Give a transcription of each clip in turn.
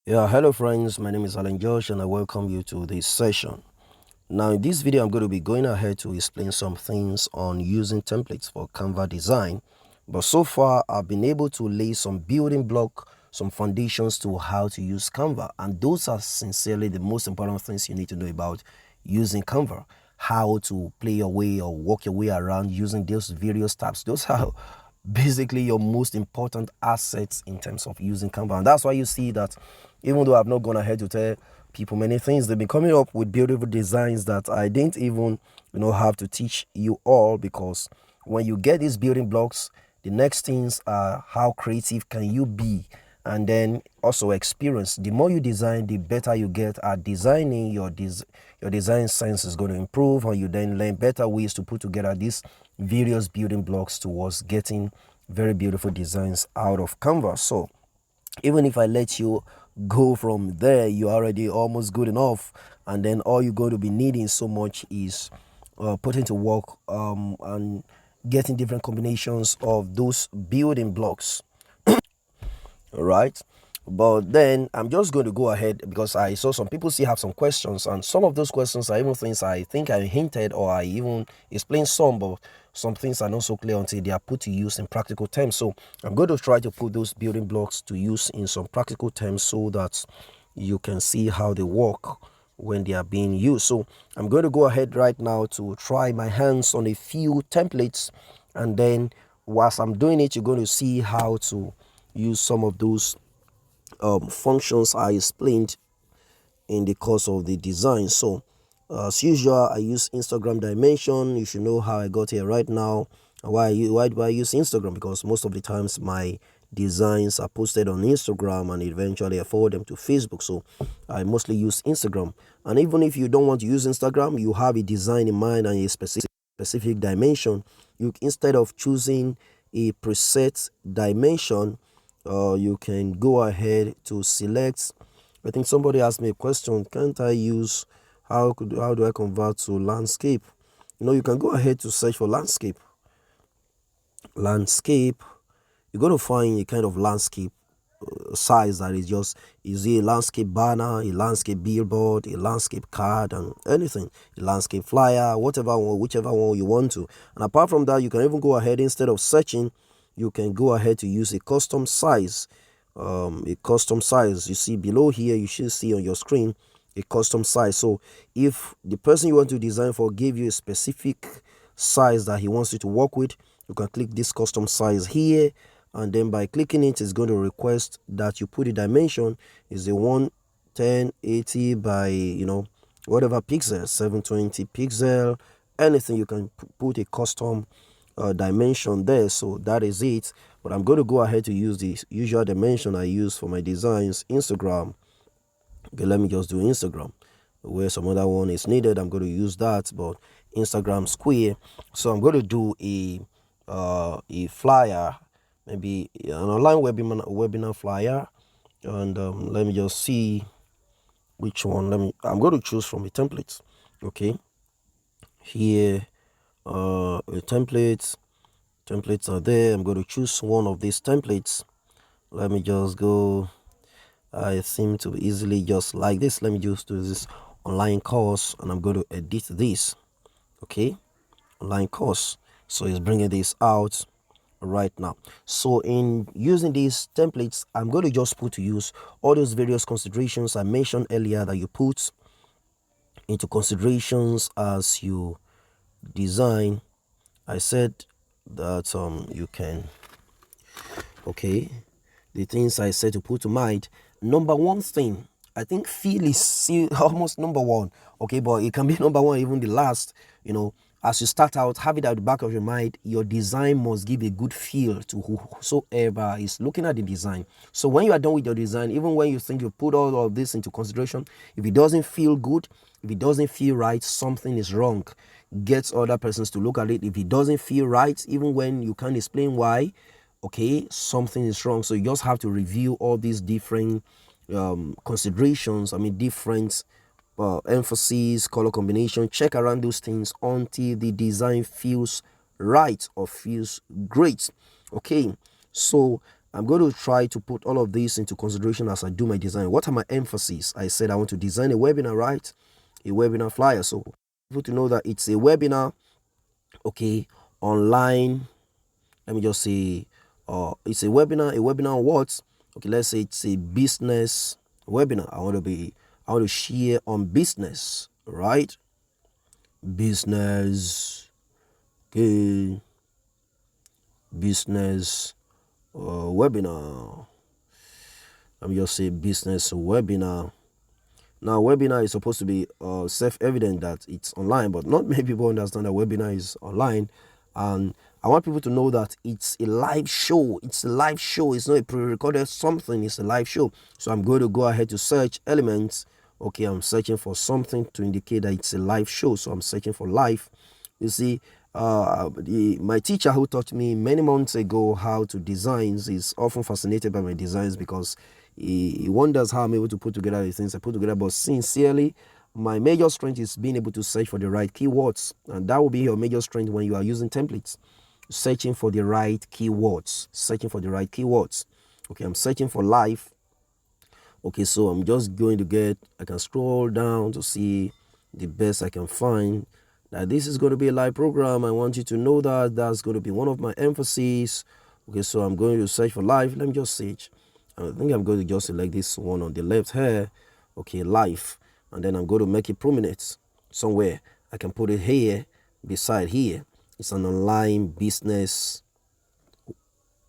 Yeah, hello friends, my name is Alan Josh and I welcome you to this session. Now in this video I'm going to be going ahead to explain some things on using templates for Canva design. But so far I've been able to lay some building block, some foundations to how to use Canva, and those are sincerely the most important things you need to know about using Canva. How to play your way or walk your way around using those various tabs. Those are basically your most important assets in terms of using Canva. And that's why you see that even though I've not gone ahead to tell people many things, they've been coming up with beautiful designs that I didn't even have to teach you all, because when you get these building blocks, the next things are how creative can you be, and then also experience. The more you design, the better you get at designing. Your design sense is going to improve, and you then learn better ways to put together these various building blocks towards getting very beautiful designs out of Canva. So even if I let you go from there, you're already almost good enough, and then all you're going to be needing so much is putting to work and getting different combinations of those building blocks. All right. But then I'm just going to go ahead, because I saw some people still have some questions, and some of those questions are even things I think I hinted or I even explained some, but some things are not so clear until they are put to use in practical terms. So I'm going to try to put those building blocks to use in some practical terms so that you can see how they work when they are being used. So I'm going to go ahead right now to try my hands on a few templates, and then whilst I'm doing it, you're going to see how to use some of those functions I explained in the course of the design. So as usual, I use Instagram dimension. You should know how I got here right now. Why do I use Instagram? Because most of the times my designs are posted on Instagram, and eventually I forward them to Facebook. So I mostly use Instagram. And even if you don't want to use Instagram, you have a design in mind and a specific dimension, you, instead of choosing a preset dimension, you can go ahead to select. I think somebody asked me a question, can't I use, how do I convert to landscape? You can go ahead to search for landscape. You're going to find a kind of landscape size that is a landscape banner, a landscape billboard, a landscape card, and anything, a landscape flyer, whatever one, whichever one you want to. And apart from that, you can even go ahead, instead of searching, you can go ahead to use a custom size. A custom size, you see below here, you should see on your screen a custom size. So if the person you want to design for give you a specific size that he wants you to work with, you can click this custom size here, and then by clicking it, it's going to request that you put a dimension is a 11080 by whatever pixel, 720 pixel, anything. You can put a custom dimension there. So that is it. But I'm going to go ahead to use the usual dimension I use for my designs, Instagram. Okay, let me just do Instagram. Where some other one is needed, I'm going to use that, but Instagram square. So I'm going to do a flyer, maybe an online webinar flyer, and let me just see which one. I'm going to choose from a template. Okay, here templates are there. I'm going to choose one of these templates. Let me just go. I seem to easily just like this. Let me just do this online course, and I'm going to edit this. Okay, online course. So it's bringing this out right now. So in using these templates, I'm going to just put to use all those various considerations I mentioned earlier that you put into considerations as you design. I said that you can, okay, the things I said to put to mind. Number one thing, I think feel is almost number one. Okay, but it can be number one, even the last. As you start out, have it at the back of your mind. Your design must give a good feel to whosoever is looking at the design. So when you are done with your design, even when you think you put all of this into consideration, if it doesn't feel good, if it doesn't feel right, something is wrong. Get other persons to look at it. If it doesn't feel right, even when you can't explain why, okay, something is wrong. So you just have to review all these different considerations, different emphasis, color combination, check around those things until the design feels right or feels great. Okay, so I'm going to try to put all of this into consideration as I do my design. What are my emphases? I said I want to design a webinar, right? A webinar flyer. So people to know that it's a webinar, okay, online. Let me just say, it's a webinar. A webinar on what? Okay, let's say it's a business webinar. I want to share on business, right? Business, okay, business webinar. Let me just say business webinar. Now, webinar is supposed to be self-evident that it's online, but not many people understand that webinar is online. And I want people to know that it's a live show. It's a live show. It's not a pre-recorded something. It's a live show. So I'm going to go ahead to search elements. Okay, I'm searching for something to indicate that it's a live show. So I'm searching for live. You see, my teacher who taught me many months ago how to design is often fascinated by my designs because he wonders how I'm able to put together the things I put together. But sincerely, my major strength is being able to search for the right keywords, and that will be your major strength when you are using templates. Searching for the right keywords. Searching for the right keywords. Okay, I'm searching for live. Okay, so I'm just going to I can scroll down to see the best I can find. That this is going to be a live program. I want you to know that that's going to be one of my emphases. Okay, so I'm going to search for live. Let me just search. I think I'm going to just select this one on the left here. Okay, live. And then I'm going to make it prominent somewhere. I can put it here, beside here. It's an online business.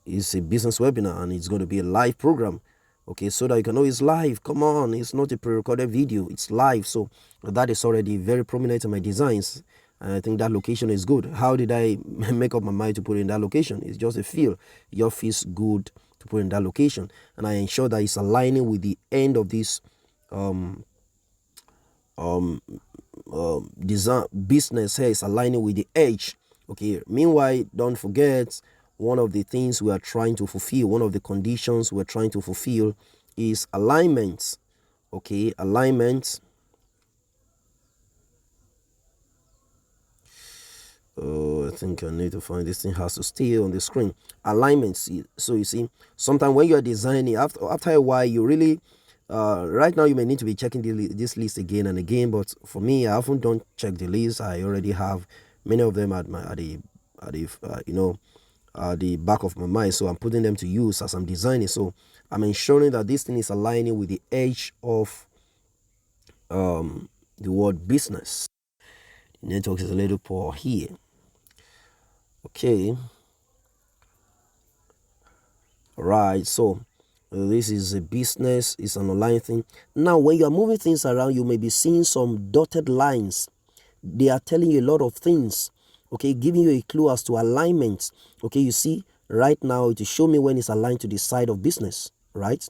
It's a business webinar and it's going to be a live program. Okay, so that you can know it's live. Come on, it's not a pre-recorded video, it's live. So that is already very prominent in my designs. And I think that location is good. How did I make up my mind to put it in that location? It's just a feel. It just feels good to put in that location. And I ensure that it's aligning with the end of this um, design business here is aligning with the edge. Okay, meanwhile, don't forget one of the things we are trying to fulfill, one of the conditions we're trying to fulfill is alignment. Okay, alignment. I think I need to find this thing has to stay on the screen. Alignment. So you see, sometimes when you are designing, after a while, you really right now you may need to be checking this list again and again. But for me, I often don't check the list. I already have many of them at the back of my mind, so I'm putting them to use as I'm designing. So I'm ensuring that this thing is aligning with the edge of the word business. The network is a little poor here. Okay, right. So this is a business, it's an online thing. Now when you are moving things around, you may be seeing some dotted lines. They are telling you a lot of things, okay, giving you a clue as to alignment. Okay, you see right now it will show me when it's aligned to the side of business, right?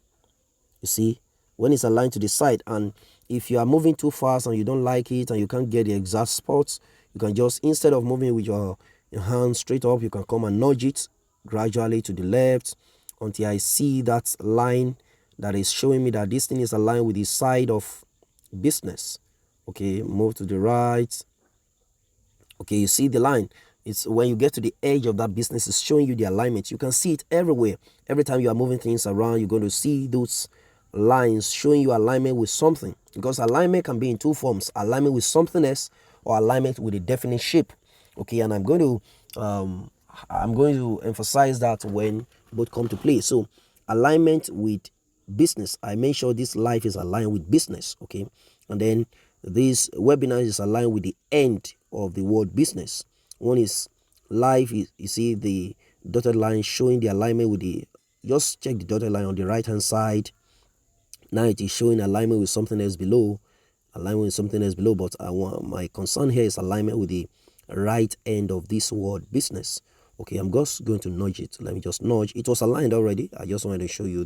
You see when it's aligned to the side. And if you are moving too fast and you don't like it and you can't get the exact spots, you can just, instead of moving with your hand straight up, you can come and nudge it gradually to the left until I see that line that is showing me that this thing is aligned with the side of business. Okay, move to the right. Okay, you see the line. It's when you get to the edge of that business, it's showing you the alignment. You can see it everywhere. Every time you are moving things around, you're going to see those lines showing you alignment with something, because alignment can be in two forms: alignment with something else or alignment with a definite shape. Okay, and I'm going to emphasize that when both come to play. So alignment with business, I make sure this life is aligned with business. Okay, and then this webinar is aligned with the end of the word business. One is live. You see the dotted line showing the alignment with the, just check the dotted line on the right hand side. Now it is showing alignment with something else below, alignment with something else below. But my concern here is alignment with the right end of this word business. Okay, I'm just going to nudge it. Let me just nudge. It was aligned already. I just wanted to show you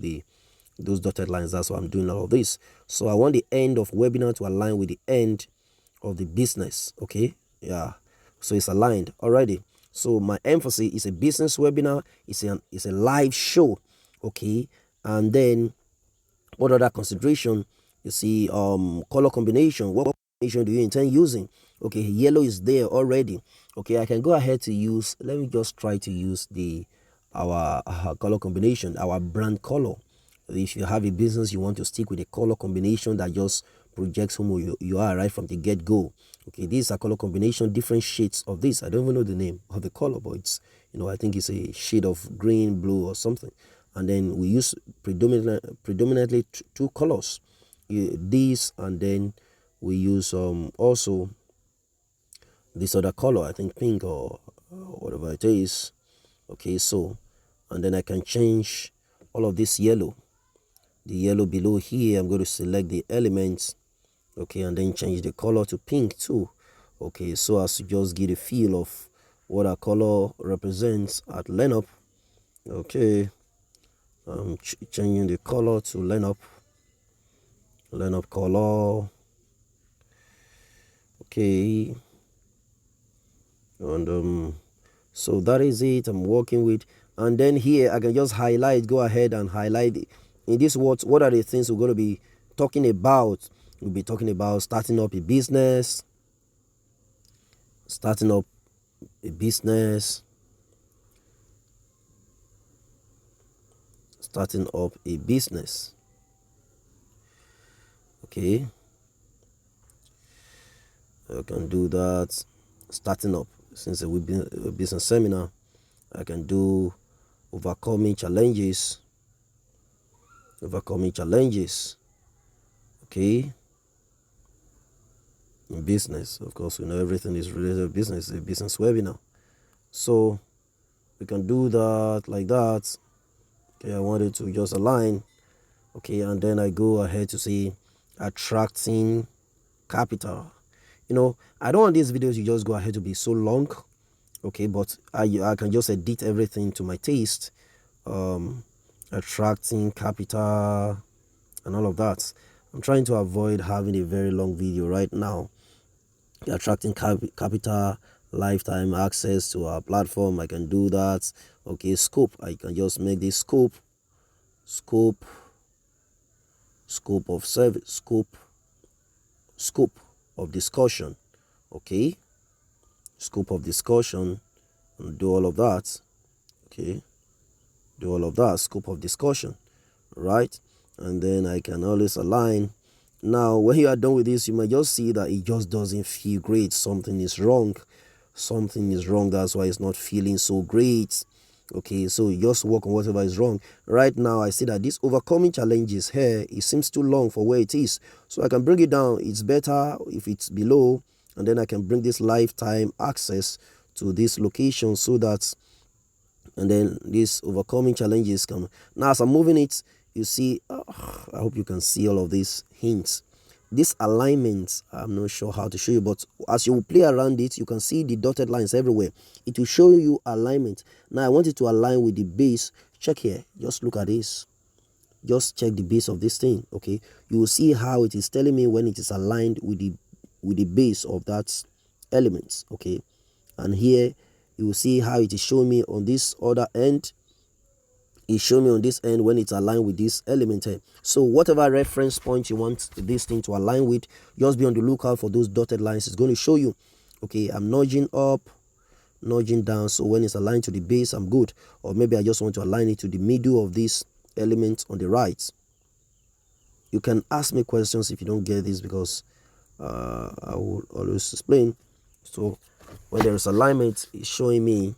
those dotted lines. That's why I'm doing all of this. So I want the end of webinar to align with the end of the business. Okay, yeah, so it's aligned already. So my emphasis is a business webinar. It's a live show. Okay, and then what other consideration? You see, color combination. What combination do you intend using? Okay, yellow is there already. Okay, I can go ahead to use, let me just try to use the our color combination, our brand color. If you have a business, you want to stick with a color combination that just projects who you are right from the get-go. Okay, these are color combination, different shades of this. I don't even know the name of the color, but it's, I think it's a shade of green, blue, or something. And then we use predominantly two colors, this, and then we use also this other color, I think pink or whatever it is. Okay, so, and then I can change all of this yellow. The yellow below here, I'm going to select the elements, okay, and then change the color to pink too. Okay, so as to just get a feel of what our color represents at lineup. Okay, I'm changing the color to lineup color. Okay, and so that is it I'm working with. And then here I can just go ahead and highlight in this what are the things we're going to be talking about. We'll be talking about starting up a business, starting up a business, starting up a business. Okay, I can do that. Starting up, since we've been a business seminar, I can do overcoming challenges. Okay, in business, of course, we know everything is related to business, a business webinar. So we can do that like that. Okay, I wanted to just align. Okay, and then I go ahead to say attracting capital. I don't want these videos you just go ahead to be so long. Okay, but I can just edit everything to my taste. Attracting capital and all of that. I'm trying to avoid having a very long video right now. Attracting capital, lifetime access to our platform, I can do that. Okay, scope, I can just make this scope of service, scope of discussion. Okay, scope of discussion, and do all of that. Okay, do all of that, scope of discussion, right? And then I can always align. Now when you are done with this, you might just see that it just doesn't feel great. Something is wrong, that's why it's not feeling so great. Okay, so you just work on whatever is wrong. Right now I see that this overcoming challenges here, it seems too long for where it is, so I can bring it down. It's better if it's below, and then I can bring this lifetime access to this location, so that, and then this overcoming challenges come. Now as I'm moving it, you see, I hope you can see all of these hints. This alignment, I'm not sure how to show you, but as you play around it, you can see the dotted lines everywhere. It will show you alignment. Now I want it to align with the base. Check here, just look at this, just check the base of this thing. Okay, you will see how it is telling me when it is aligned with the base of that element. Okay, and here you will see how it is showing me on this other end. It shows me on this end when it's aligned with this element here. So whatever reference point you want this thing to align with, just be on the lookout for those dotted lines. It's going to show you. Okay, I'm nudging up, nudging down, so when it's aligned to the base, I'm good. Or maybe I just want to align it to the middle of this element on the right. You can ask me questions if you don't get this, because I will always explain. So when there is alignment, it's showing me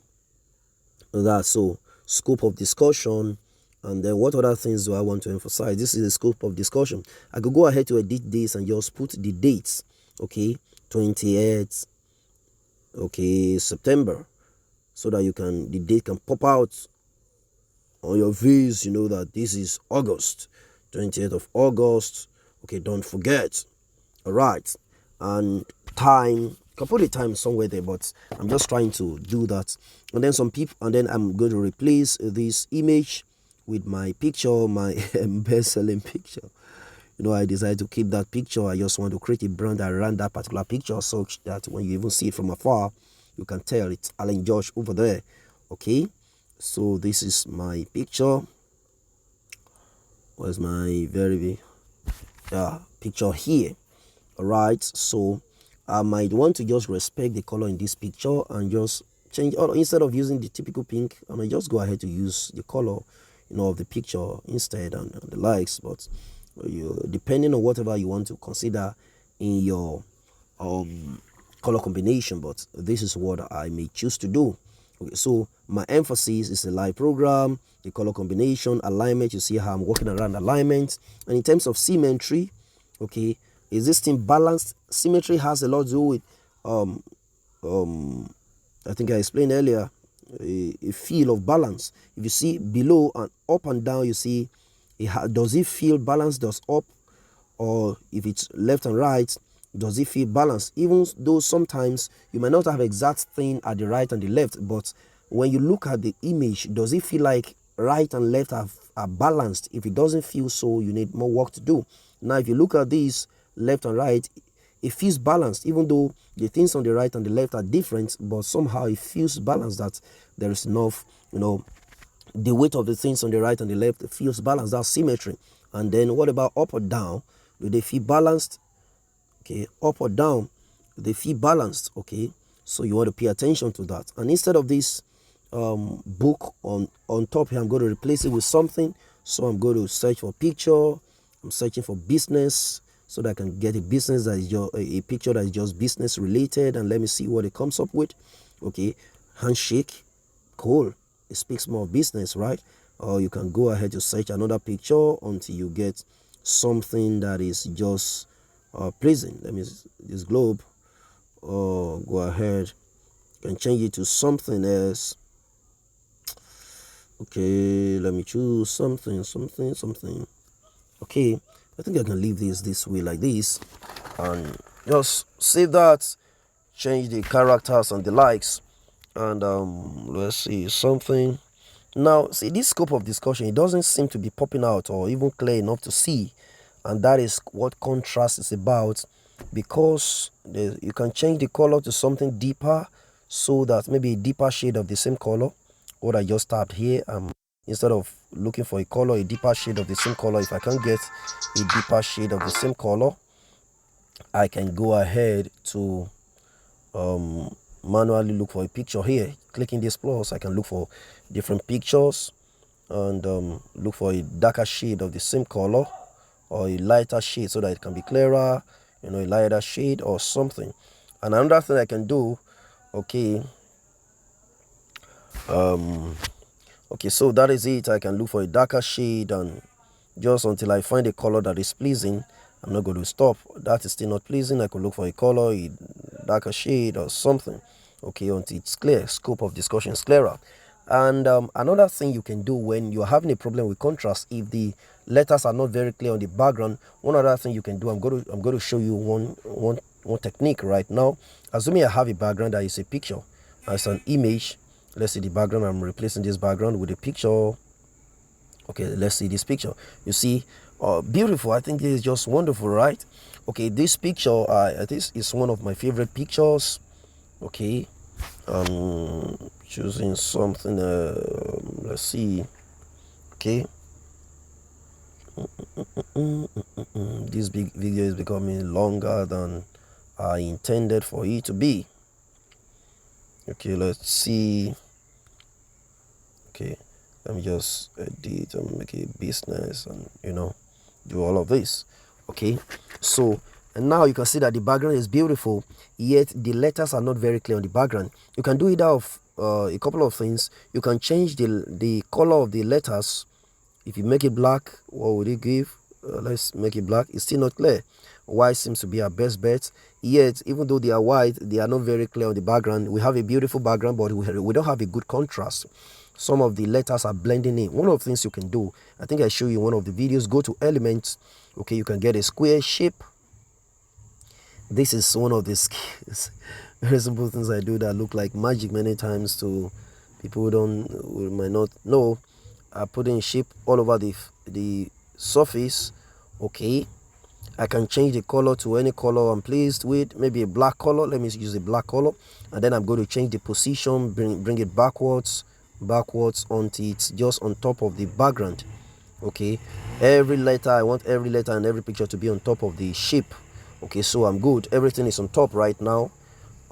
that. So scope of discussion, and then what other things do I want to emphasize? This is the scope of discussion. I could go ahead to edit this and just put the dates. Okay, 28th, okay, September, so that the date can pop out on your views. You know that this is August, 28th of August. Okay, don't forget. All right, and time, you can put the time somewhere there, but I'm just trying to do that. And then I'm going to replace this image with my picture, my best-selling picture. I decided to keep that picture. I just want to create a brand around that particular picture, such that when you even see it from afar, you can tell it's Alan Josh over there. Okay, so this is my picture. Where's my picture here? All right, so I might want to just respect the color in this picture and just change, or instead of using the typical pink, I may just go ahead to use the color, of the picture instead, and the likes. But depending on whatever you want to consider in your color combination, but this is what I may choose to do. Okay, so my emphasis is the light program, the color combination, alignment. You see how I'm working around alignment. And in terms of symmetry, okay, is this thing balanced? Symmetry has a lot to do with I think I explained earlier, a feel of balance. If you see below and up and down, you see does it feel balanced? Does up, or if it's left and right, does it feel balanced? Even though sometimes you might not have exact thing at the right and the left, but when you look at the image, does it feel like right and left are balanced? If it doesn't feel so, you need more work to do. Now, if you look at these left and right, it feels balanced, even though the things on the right and the left are different, but somehow it feels balanced, that there is enough, the weight of the things on the right and the left feels balanced. That's symmetry. And then what about up or down? Do they feel balanced? Okay, up or down, they feel balanced. Okay, so you want to pay attention to that. And instead of this book on top here, I'm going to replace it with something. So I'm going to search for picture. I'm searching for business, so that I can get a business that is just a picture that is just business related. And let me see what it comes up with. Okay, handshake, cool. It speaks more of business, right? Or you can go ahead to search another picture until you get something that is just pleasing. Let me, this globe, go ahead, you can change it to something else. Okay, let me choose something. Okay, I think I can leave this way, like this, and just save that, change the characters and the likes, and let's see something. Now, see, this scope of discussion, it doesn't seem to be popping out or even clear enough to see, and that is what contrast is about, because you can change the color to something deeper, so that maybe a deeper shade of the same color, what I just tapped here, instead of looking for a color, a deeper shade of the same color, if I can get a deeper shade of the same color, I can go ahead to manually look for a picture here. Clicking this plus, I can look for different pictures and look for a darker shade of the same color, or a lighter shade, so that it can be clearer, a lighter shade or something. And another thing I can do, okay, okay, so that is it. I can look for a darker shade, and just until I find a color that is pleasing, I'm not going to stop. That is still not pleasing, I could look for a color, a darker shade or something, okay, until it's clear. Scope of discussion is clearer. And another thing you can do when you're having a problem with contrast, if the letters are not very clear on the background, one other thing you can do, I'm going to show you one technique right now. Assuming I have a background that is a picture, as an image. Let's see the background. I'm replacing this background with a picture. Okay, let's see this picture. You see, beautiful. I think this is just wonderful, right? Okay, this picture, this is one of my favorite pictures. Okay, choosing something. Let's see. Okay. This big video is becoming longer than I intended for it to be. Okay, let's see. Okay, let me just edit and make a business, and do all of this. Okay, so, and now you can see that the background is beautiful, yet the letters are not very clear on the background. You can do it out of a couple of things. You can change the color of the letters. If you make it black, what would it give? Let's make it black. It's still not clear. White seems to be our best bet. Yet, even though they are white, they are not very clear on the background. We have a beautiful background, but we don't have a good contrast. Some of the letters are blending in. One of the things you can do, I think I show you in one of the videos, go to elements. Okay, you can get a square shape. This is one of the very simple things I do that look like magic many times to people who might not know. I put in shape all over the surface. Okay, I can change the color to any color I'm pleased with, maybe a black color. Let me use a black color, and then I'm going to change the position, bring it backwards until it's just on top of the background. Okay, every letter, I want every letter and every picture to be on top of the shape. Okay, so I'm good. Everything is on top right now.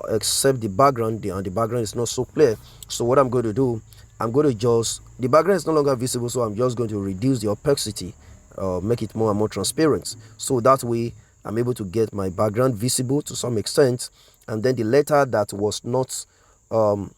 except the background, and the background is not so clear. So what I'm going to do, I'm going to just, the background is no longer visible, so I'm just going to reduce the opacity, make it more and more transparent, so that way I'm able to get my background visible to some extent, and then the letter that was not um,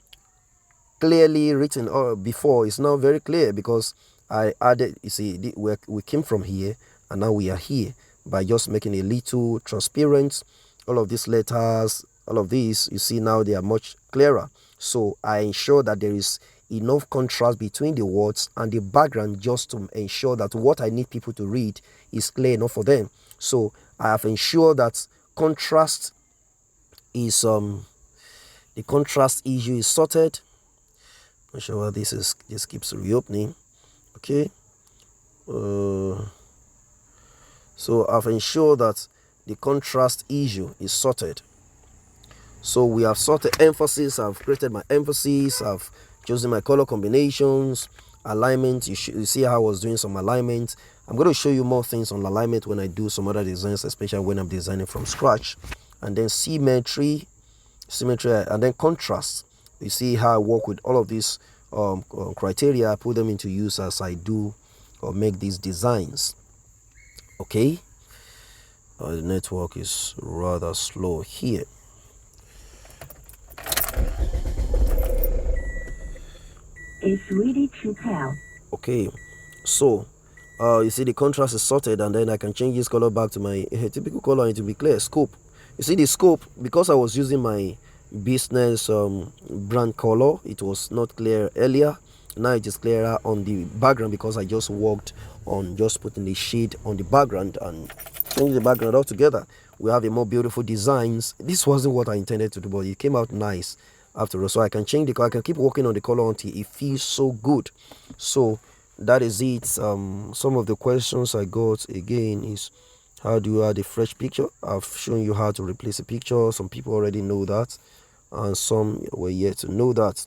clearly written before is now very clear, because I added, you see, we came from here and now we are here, by just making a little transparent. All of these letters, all of these, you see now they are much clearer. So I ensure that there is enough contrast between the words and the background, just to ensure that what I need people to read is clear enough for them. So I have ensured that contrast is the contrast issue is sorted. Not sure why this keeps reopening. Okay, so I've ensured that the contrast issue is sorted. So we have sorted emphasis. I've created my emphasis. I've chosen my color combinations, alignment. You see how I was doing some alignment. I'm going to show you more things on alignment when I do some other designs, especially when I'm designing from scratch. And then symmetry, and then contrast. You see how I work with all of these criteria. I put them into use as I do or make these designs. Okay, the network is rather slow here. It's ready to tell. Okay, so you see the contrast is sorted, and then I can change this color back to my typical color, and to be clear, scope. You see the scope, because I was using my business brand color, it was not clear earlier. Now it is clearer on the background, because I just worked on just putting the shade on the background and changing the background altogether. We have a more beautiful designs. This wasn't what I intended to do, but it came out nice after all. So I can change the color, I can keep working on the color until it feels so good. So that is it. Some of the questions I got again is, how do you add a fresh picture? I've shown you how to replace a picture. Some people already know that, and some were yet to know that.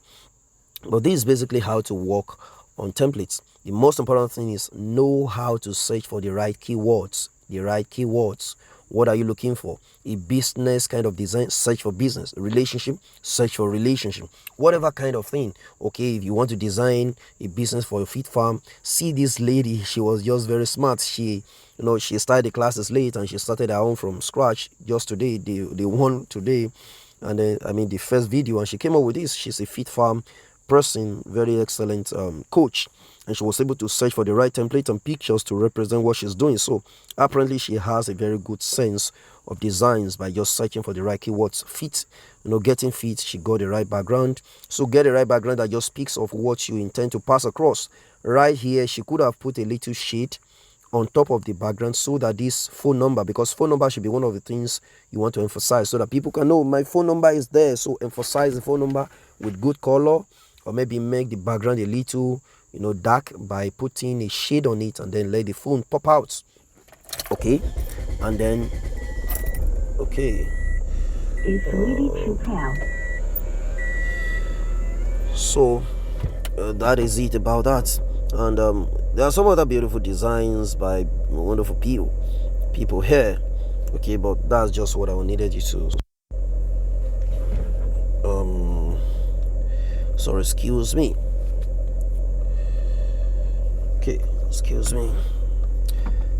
But this is basically how to work on templates. The most important thing is know how to search for the right keywords. The right keywords. What are you looking for? A business kind of design, search for business. A relationship, search for relationship. Whatever kind of thing. Okay, if you want to design a business for a feed farm, see this lady. She was just very smart. She started the classes late, and she started her own from scratch just today. The one today, and then the first video, and she came up with this. She's a feed farm person, very excellent coach, and she was able to search for the right template and pictures to represent what she's doing. So apparently she has a very good sense of designs by just searching for the right keywords. Fit, getting fit, she got the right background. So get the right background that just speaks of what you intend to pass across. Right here, she could have put a little shade on top of the background, so that this phone number, because phone number should be one of the things you want to emphasize, so that people can know my phone number is there. So emphasize the phone number with good color, or maybe make the background a little dark by putting a shade on it, and then let the phone pop out. Okay, and then It's ready to tell. So that is it about that. And there are some other beautiful designs by wonderful people here. Okay, but that's just what I needed you to. Sorry, excuse me. Okay, excuse me.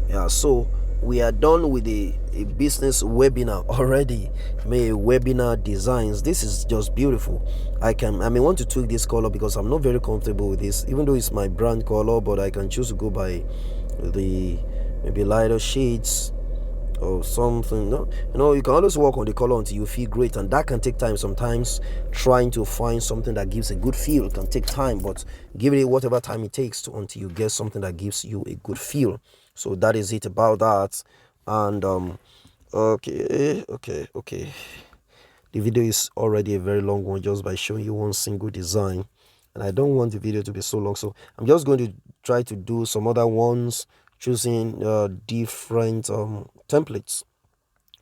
Yeah, so we are done with a business webinar already. May webinar designs. This is just beautiful. I may want to tweak this color, because I'm not very comfortable with this, even though it's my brand color, but I can choose to go by the maybe lighter shades or something. You can always work on the color until you feel great, and that can take time. Sometimes trying to find something that gives a good feel can take time, but give it whatever time it takes until you get something that gives you a good feel. So that is it about that. And okay, the video is already a very long one, just by showing you one single design, and I don't want the video to be so long, so I'm just going to try to do some other ones, choosing different templates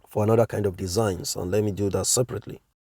for another kind of designs, and let me do that separately.